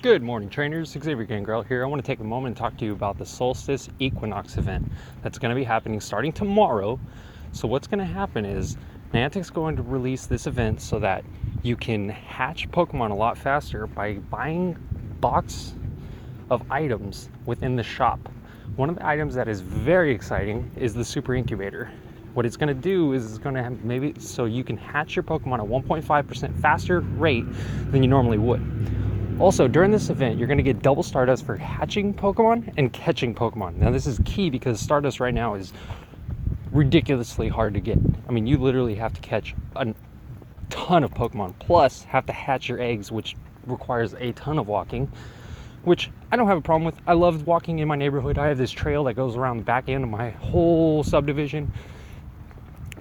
Good morning, trainers. Xavier Gangrel here. I want to take a moment and talk to you about the solstice equinox event that's going to be happening starting tomorrow. So what's going to happen is Niantic's going to release this event so that you can hatch Pokemon a lot faster by buying box of items within the shop. One of the items that is very exciting is the super incubator. What it's going to do is it's going to have maybe so you can hatch your Pokemon at 1.5% faster rate than you normally would. Also, during this event, you're going to get double Stardust for hatching Pokemon and catching Pokemon. Now, this is key because Stardust right now is ridiculously hard to get. I mean, you literally have to catch a ton of Pokemon, plus have to hatch your eggs, which requires a ton of walking, which I don't have a problem with. I love walking in my neighborhood. I have this trail that goes around the back end of my whole subdivision.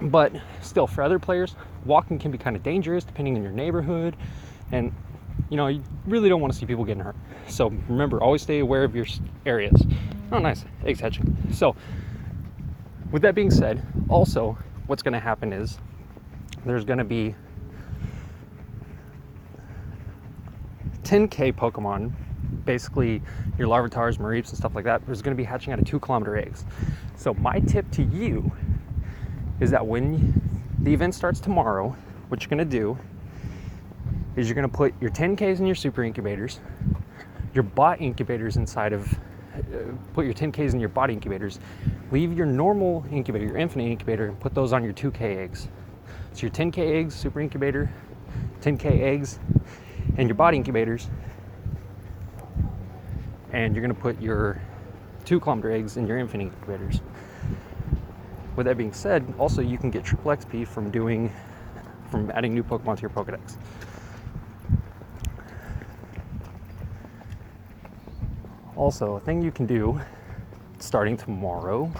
But still, for other players, walking can be kind of dangerous depending on your neighborhood. And you know, you really don't want to see people getting hurt. So remember, always stay aware of your areas. Oh, nice, eggs hatching. So with that being said, also what's going to happen is there's going to be 10K Pokemon, basically your Larvatars, Mareeps, and stuff like that. There's going to be hatching out of 2-kilometer eggs. So my tip to you is that when the event starts tomorrow, what you're going to do is you're going to put your 10Ks in your super incubators, your bot incubators inside of, put your 10Ks in your bot incubators, leave your normal incubator, your infinite incubator, and put those on your 2K eggs. So your 10K eggs, super incubator, 10K eggs, and your bot incubators, and you're going to put your 2-kilometer eggs in your infinite incubators. With that being said, also you can get triple XP from adding new Pokemon to your Pokedex. Also, a thing you can do starting tomorrow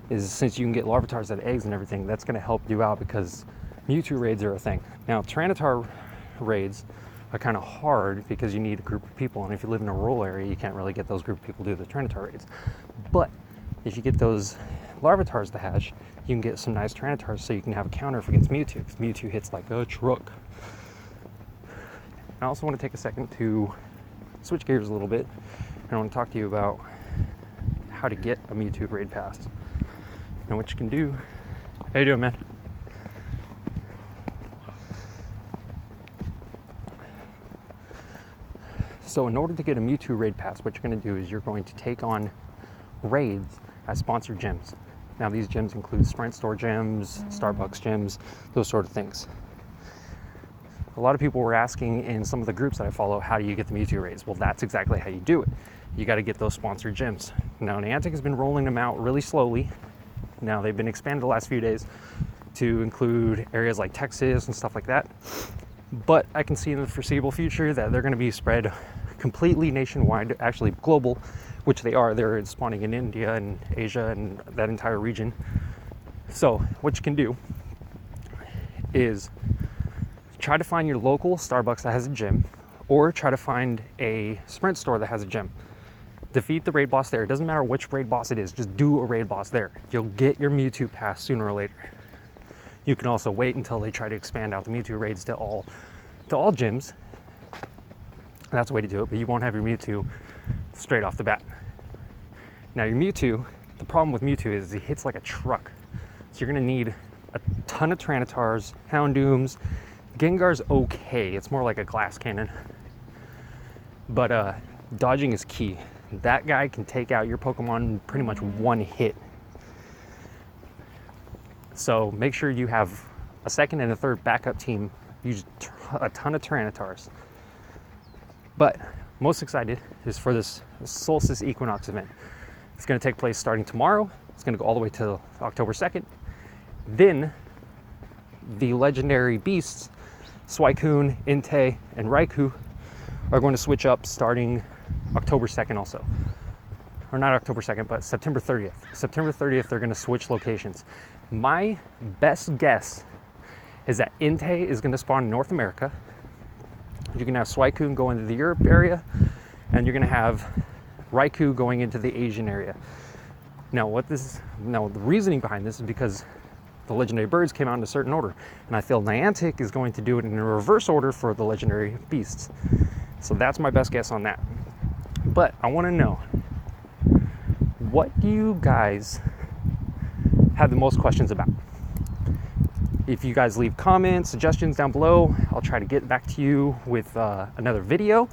is, since you can get Larvatars out of eggs and everything, that's going to help you out because Mewtwo raids are a thing. Now, Tyranitar raids are kind of hard because you need a group of people, and if you live in a rural area, you can't really get those group of people to do the Tyranitar raids. But if you get those Larvatars to hatch, you can get some nice Tyranitars so you can have a counter against Mewtwo, because Mewtwo hits like a truck. I also want to take a second to switch gears a little bit, and I want to talk to you about how to get a Mewtwo raid pass and what you can do. How you doing, man? So in order to get a Mewtwo raid pass, what you're going to do is you're going to take on raids as sponsored gyms. Now these gyms include Sprint Store gyms, Starbucks gyms, those sort of things. A lot of people were asking in some of the groups that I follow, how do you get the Mewtwo raids? Well, that's exactly how you do it. You got to get those sponsored gyms. Now, Niantic has been rolling them out really slowly. Now, they've been expanded the last few days to include areas like Texas and stuff like that. But I can see in the foreseeable future that they're going to be spread completely nationwide, actually global, which they are. They're spawning in India and Asia and that entire region. So what you can do is try to find your local Starbucks that has a gym, or try to find a Sprint store that has a gym. Defeat the raid boss there. It doesn't matter which raid boss it is, just do a raid boss there. You'll get your Mewtwo pass sooner or later. You can also wait until they try to expand out the Mewtwo raids to all gyms. That's the way to do it, but you won't have your Mewtwo straight off the bat. Now your Mewtwo, the problem with Mewtwo is he hits like a truck. So you're gonna need a ton of Tyranitars, Houndooms. Gengar's okay, it's more like a glass cannon. But dodging is key. That guy can take out your Pokemon in pretty much one hit. So make sure you have a second and a third backup team. Use a ton of Tyranitars. But most excited is for this solstice equinox event. It's going to take place starting tomorrow. It's going to go all the way to October 2nd. Then the legendary beasts, Suicune, Entei, and Raikou, are going to switch up starting October 2nd also. Or not October 2nd, but September 30th. September 30th, they're going to switch locations. My best guess is that Entei is going to spawn in North America. You're going to have Suicune go into the Europe area, and you're going to have Raikou going into the Asian area. Now, the reasoning behind this is because the legendary birds came out in a certain order, and I feel Niantic is going to do it in a reverse order for the legendary beasts. So that's my best guess on that. But I want to know, what do you guys have the most questions about? If you guys leave comments, suggestions down below, I'll try to get back to you with another video,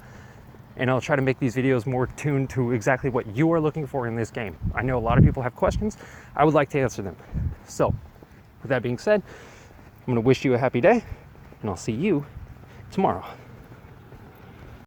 and I'll try to make these videos more tuned to exactly what you are looking for in this game. I know a lot of people have questions. I would like to answer them. So with that being said, I'm going to wish you a happy day, and I'll see you tomorrow.